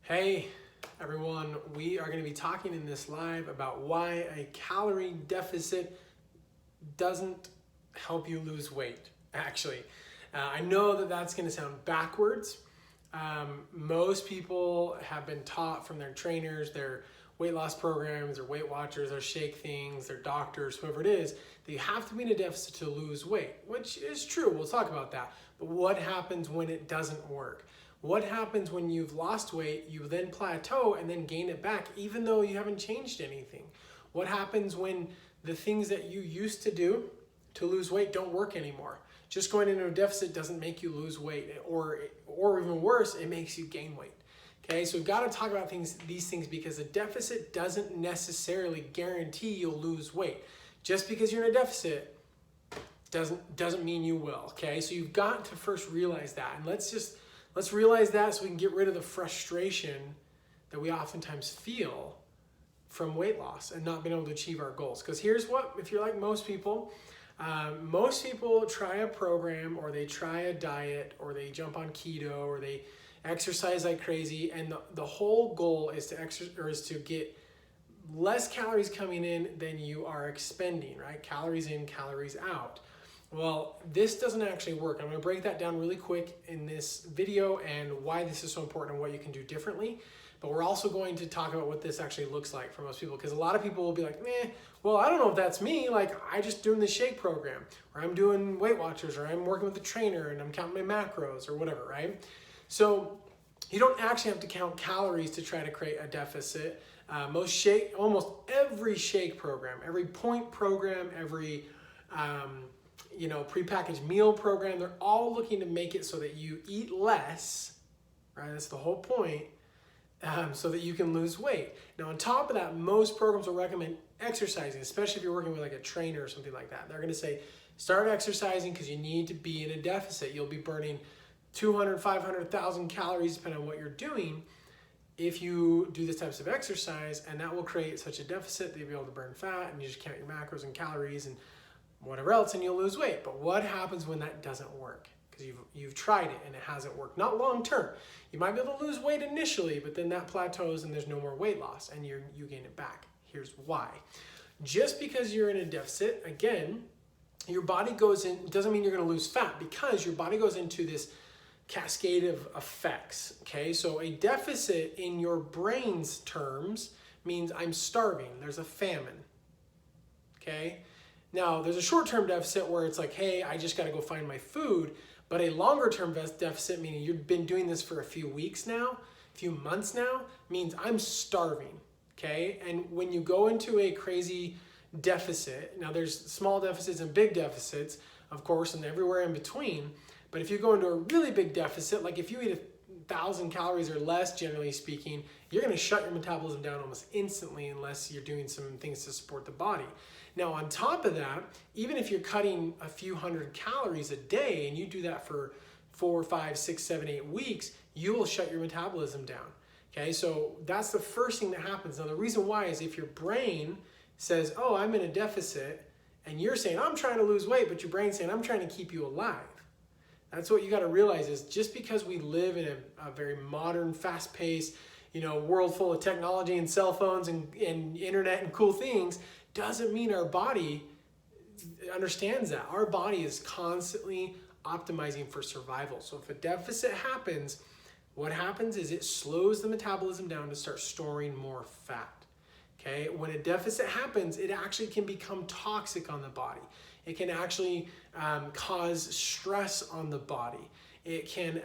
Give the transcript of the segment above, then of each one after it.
Hey everyone, we are going to be talking in this live about why a calorie deficit doesn't help you lose weight. Actually, I know that that's going to sound backwards. Most people have been taught from their trainers, their weight loss programs, their Weight Watchers, their shake things, their doctors, whoever it is, that you have to be in a deficit to lose weight, which is true. We'll talk about that. But what happens when it doesn't work? What happens when you've lost weight, you then plateau and then gain it back, even though you haven't changed anything? What happens when the things that you used to do to lose weight don't work anymore? Just going into a deficit doesn't make you lose weight, or even worse, it makes you gain weight. Okay, so we've got to talk about these things because a deficit doesn't necessarily guarantee you'll lose weight. Just because you're in a deficit doesn't mean you will. Okay, so you've got to first realize that, and let's realize that so we can get rid of the frustration that we oftentimes feel from weight loss and not being able to achieve our goals. Because here's what, if you're like most people try a program, or they try a diet, or they jump on keto, or they exercise like crazy, and the whole goal is to get less calories coming in than you are expending, right? Calories in, calories out. Well, this doesn't actually work. I'm going to break that down really quick in this video and why this is so important and what you can do differently. But we're also going to talk about what this actually looks like for most people, because a lot of people will be like, well, I don't know if that's me. Like, I just doing the shake program, or I'm doing Weight Watchers, or I'm working with a trainer and I'm counting my macros or whatever, right? So you don't actually have to count calories to try to create a deficit. Almost every shake program, every point program, every prepackaged meal program, they're all looking to make it so that you eat less, right? That's the whole point, so that you can lose weight. Now, on top of that, most programs will recommend exercising, especially if you're working with like a trainer or something like that. They're going to say, start exercising because you need to be in a deficit. You'll be burning 200, 500,000 calories depending on what you're doing if you do this types of exercise, and that will create such a deficit that you'll be able to burn fat, and you just count your macros and calories and whatever else, and you'll lose weight. But what happens when that doesn't work? Because you've tried it and it hasn't worked. Not long term. You might be able to lose weight initially, but then that plateaus and there's no more weight loss, and you gain it back. Here's why. Just because you're in a deficit, again, your body goes in, doesn't mean you're going to lose fat, because your body goes into this cascade of effects. Okay, so a deficit in your brain's terms means I'm starving. There's a famine. Okay. Now, there's a short-term deficit where it's like, hey, I just got to go find my food. But a longer-term deficit, meaning you've been doing this for a few weeks now, a few months now, means I'm starving, okay? And when you go into a crazy deficit, now there's small deficits and big deficits, of course, and everywhere in between. But if you go into a really big deficit, like if you eat 1,000 calories or less, generally speaking, you're going to shut your metabolism down almost instantly unless you're doing some things to support the body. Now, on top of that, even if you're cutting a few hundred calories a day and you do that for 4, 5, 6, 7, 8 weeks, you will shut your metabolism down. Okay, so that's the first thing that happens. Now, the reason why is if your brain says, oh, I'm in a deficit, and you're saying, I'm trying to lose weight, but your brain's saying, I'm trying to keep you alive. That's what you got to realize, is just because we live in a very modern, fast-paced, world full of technology and cell phones and internet and cool things, doesn't mean our body understands that. Our body is constantly optimizing for survival. So if a deficit happens, what happens is it slows the metabolism down to start storing more fat. Okay, when a deficit happens, it actually can become toxic on the body. It can actually cause stress on the body. It can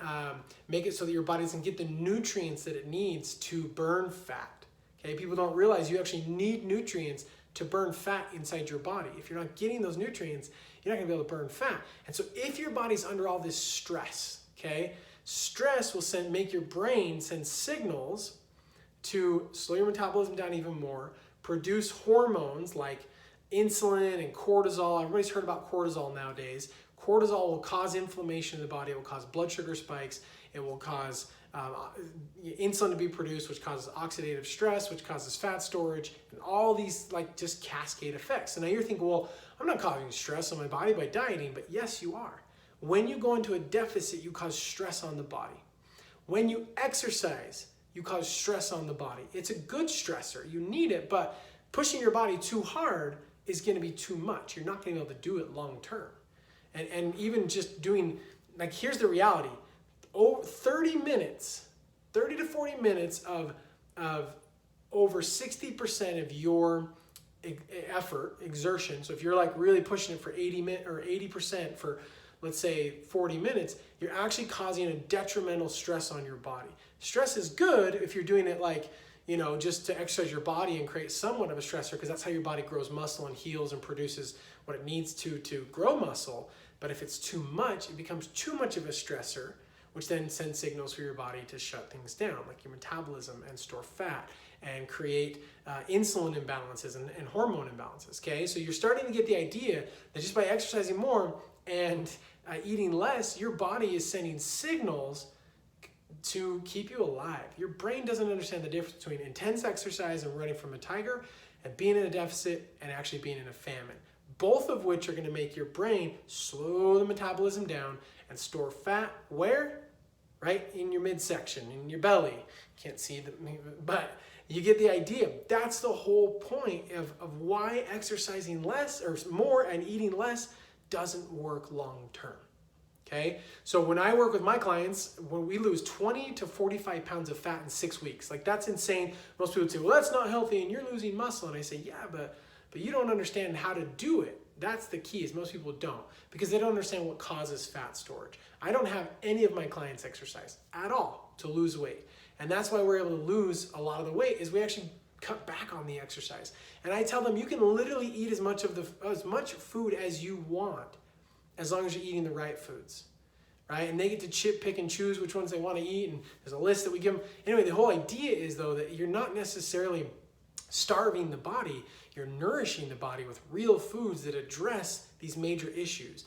make it so that your body doesn't get the nutrients that it needs to burn fat. Okay, people don't realize you actually need nutrients to burn fat inside your body. If you're not getting those nutrients, you're not gonna be able to burn fat. And so if your body's under all this stress, okay, stress will make your brain send signals to slow your metabolism down even more, produce hormones like insulin and cortisol. Everybody's heard about cortisol nowadays. Cortisol will cause inflammation in the body. It will cause blood sugar spikes. It will cause insulin to be produced, which causes oxidative stress, which causes fat storage, and all these just cascade effects. So now you're thinking, well, I'm not causing stress on my body by dieting, but yes, you are. When you go into a deficit, you cause stress on the body. When you exercise, you cause stress on the body. It's a good stressor. You need it, but pushing your body too hard is going to be too much. You're not going to be able to do it long term. And even just doing, like, here's the reality. 30 to 40 minutes of over 60% of your effort, exertion. So if you're like really pushing it for 80% for, let's say, 40 minutes, you're actually causing a detrimental stress on your body. Stress is good if you're doing it like, just to exercise your body and create somewhat of a stressor, because that's how your body grows muscle and heals and produces what it needs to grow muscle. But if it's too much, it becomes too much of a stressor, which then sends signals for your body to shut things down, like your metabolism, and store fat and create insulin imbalances and hormone imbalances, okay? So you're starting to get the idea that just by exercising more and eating less, your body is sending signals to keep you alive. Your brain doesn't understand the difference between intense exercise and running from a tiger and being in a deficit and actually being in a famine, both of which are going to make your brain slow the metabolism down and store fat where? Right in your midsection, in your belly. Can't see but you get the idea. That's the whole point of why exercising less or more and eating less doesn't work long term. Okay, so when I work with my clients, when we lose 20 to 45 pounds of fat in 6 weeks, like that's insane. Most people say, well, that's not healthy and you're losing muscle. And I say, yeah, but you don't understand how to do it. That's the key, is most people don't, because they don't understand what causes fat storage. I don't have any of my clients exercise at all to lose weight. And that's why we're able to lose a lot of the weight, is we actually cut back on the exercise. And I tell them, you can literally eat as much food as you want, as long as you're eating the right foods, right? And they get to pick and choose which ones they want to eat, and there's a list that we give them. Anyway, the whole idea is, though, that you're not necessarily starving the body, you're nourishing the body with real foods that address these major issues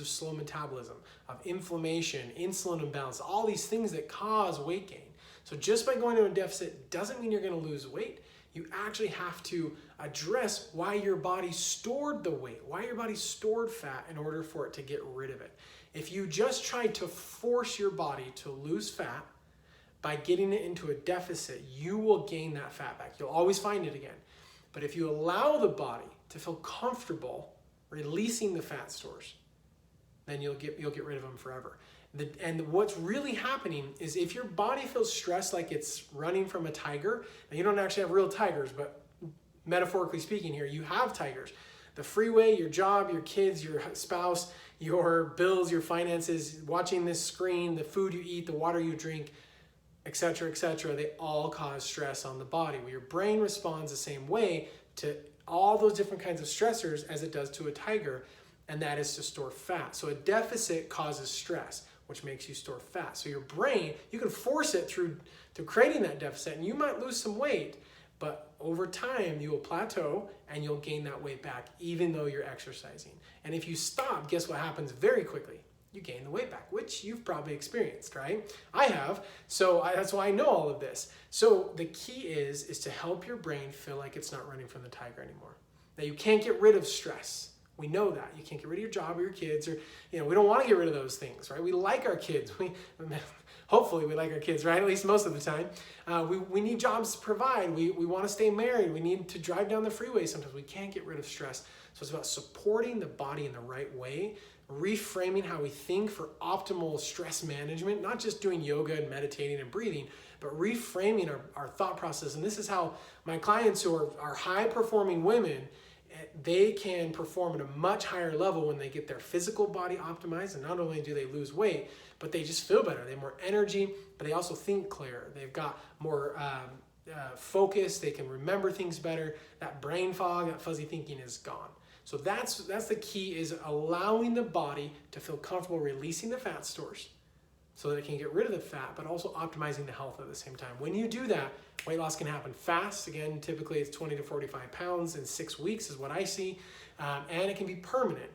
of slow metabolism, of inflammation, insulin imbalance, all these things that cause weight gain. So just by going to a deficit doesn't mean you're going to lose weight. You actually have to address why your body stored the weight, why your body stored fat in order for it to get rid of it. If you just try to force your body to lose fat by getting it into a deficit, you will gain that fat back. You'll always find it again. But if you allow the body to feel comfortable releasing the fat stores, then you'll get rid of them forever. And what's really happening is, if your body feels stressed like it's running from a tiger, and you don't actually have real tigers, but metaphorically speaking here, you have tigers. The freeway, your job, your kids, your spouse, your bills, your finances, watching this screen, the food you eat, the water you drink, etc., they all cause stress on the body. Well, your brain responds the same way to all those different kinds of stressors as it does to a tiger, and that is to store fat. So a deficit causes stress, which makes you store fat. So your brain, you can force it through creating that deficit, and you might lose some weight, but over time you will plateau and you'll gain that weight back, even though you're exercising. And if you stop, guess what happens very quickly? You gain the weight back, which you've probably experienced, right? I have, so that's why I know all of this. So the key is to help your brain feel like it's not running from the tiger anymore. Now, you can't get rid of stress. We know that. You can't get rid of your job or your kids, or, we don't want to get rid of those things, right? We like our kids. Hopefully we like our kids, right? At least most of the time. We need jobs to provide. We want to stay married. We need to drive down the freeway sometimes. We can't get rid of stress. So it's about supporting the body in the right way, reframing how we think for optimal stress management, not just doing yoga and meditating and breathing, but reframing our thought process. And this is how my clients who are high-performing women, they can perform at a much higher level when they get their physical body optimized. And not only do they lose weight, but they just feel better. They have more energy, but they also think clearer. They've got more focus. They can remember things better. That brain fog, that fuzzy thinking is gone. So that's the key, is allowing the body to feel comfortable releasing the fat stores so that it can get rid of the fat, but also optimizing the health at the same time. When you do that, weight loss can happen fast. Again, typically it's 20 to 45 pounds in 6 weeks is what I see, and it can be permanent.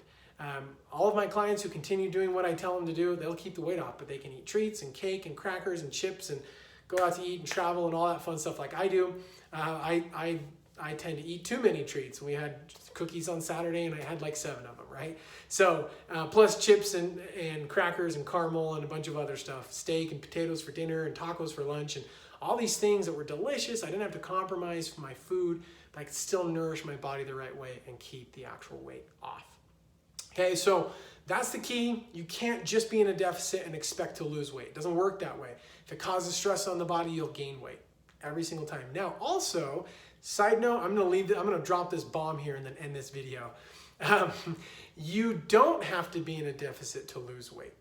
All of my clients who continue doing what I tell them to do, they'll keep the weight off, but they can eat treats and cake and crackers and chips and go out to eat and travel and all that fun stuff like I do. I I tend to eat too many treats. We had cookies on Saturday and I had like 7 of them, right? So plus chips and crackers and caramel and a bunch of other stuff, steak and potatoes for dinner and tacos for lunch and all these things that were delicious. I didn't have to compromise my food, but I could still nourish my body the right way and keep the actual weight off. Okay, so that's the key. You can't just be in a deficit and expect to lose weight. It doesn't work that way. If it causes stress on the body, you'll gain weight every single time. Now, also, side note, I'm gonna drop this bomb here and then end this video. You don't have to be in a deficit to lose weight.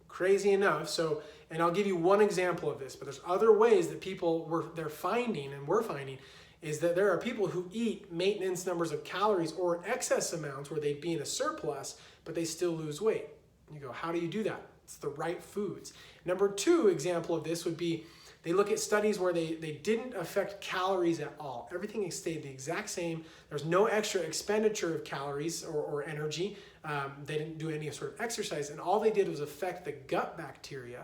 Crazy enough. So, and I'll give you one example of this, but there's other ways that we're finding is that there are people who eat maintenance numbers of calories or excess amounts where they'd be in a surplus, but they still lose weight. You go, how do you do that? It's the right foods. Number 2 example of this would be they look at studies where they didn't affect calories at all. Everything stayed the exact same. There's no extra expenditure of calories or energy. They didn't do any sort of exercise, and all they did was affect the gut bacteria,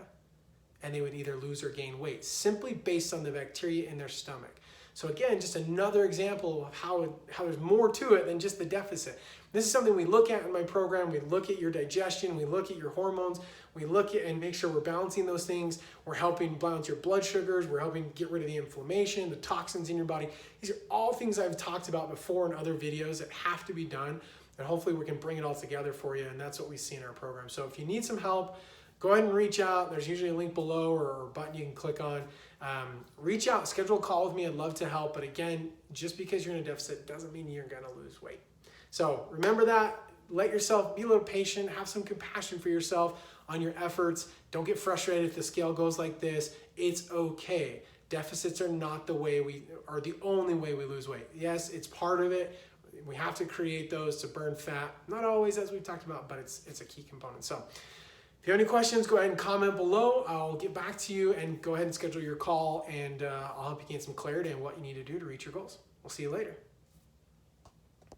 and they would either lose or gain weight simply based on the bacteria in their stomach. So again, just another example of how there's more to it than just the deficit. This is something we look at in my program. We look at your digestion, we look at your hormones, we look at and make sure we're balancing those things. We're helping balance your blood sugars, we're helping get rid of the inflammation, the toxins in your body. These are all things I've talked about before in other videos that have to be done, and hopefully we can bring it all together for you, and that's what we see in our program. So if you need some help, go ahead and reach out. There's usually a link below or a button you can click on. Reach out, schedule a call with me. I'd love to help. But again, just because you're in a deficit doesn't mean you're going to lose weight. So remember that. Let yourself be a little patient. Have some compassion for yourself on your efforts. Don't get frustrated if the scale goes like this. It's okay. Deficits are not the only way we lose weight. Yes, it's part of it. We have to create those to burn fat. Not always, as we've talked about, but it's a key component. So if you have any questions, go ahead and comment below. I'll get back to you and go ahead and schedule your call, and I'll help you gain some clarity on what you need to do to reach your goals. We'll see you later.